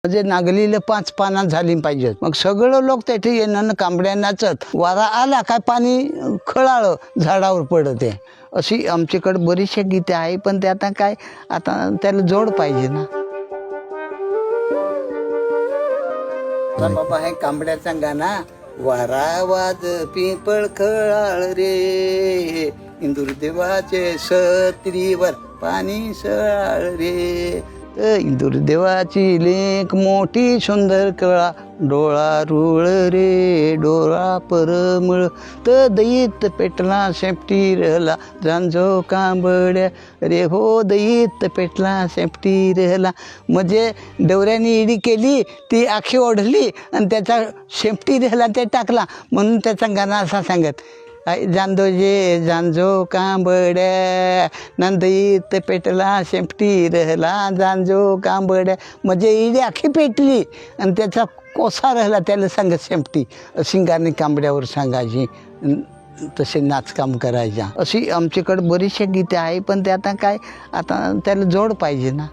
म्हणजे नागलीला 5 पाना झाली पाहिजेत. मग सगळं लोक त्याथे येणं कांबड्या नाचत. वारा आला काय पाणी खळाळ झाडावर पडते. अशी आमच्याकडे बरीचशी गीते आहे. पण ते आता काय, आता त्याला जोड पाहिजे ना. बाबा हे कांबड्याचा गाणं. वारा वाज पिंपळ खळाळ रे, इंदूर देवाचे सत्रीवर पाणी सळाळ रे. इंदूर देवाची लेक मोठी सुंदर कळा, डोळा रुळ रे डोळा परमळ. दैत पेटला शेपटी रहला, जांजो कांबड्या रे हो दैत पेटला शेपटी रहला. म्हणजे डवऱ्याने इडी केली, ती आखी ओढली आणि त्याचा शेपटी रहला ते टाकला. म्हणून त्याचा गाणं असा सांगत, जांदोजे जांजो कांबड्या, नंदईत पेटला शेपटी रहला, जांजो कांबड्या. म्हणजे इडी आखी पेटली आणि त्याचा कोसा राहिला, त्याला सांगत शेपटी. अशी गाणी कांबड्यावर सांगायची, तसे नाचकाम करायच्या. अशी आमच्याकडे बरीचशी गीते आहे. पण ते आता काय, आता त्याला जोड पाहिजे ना.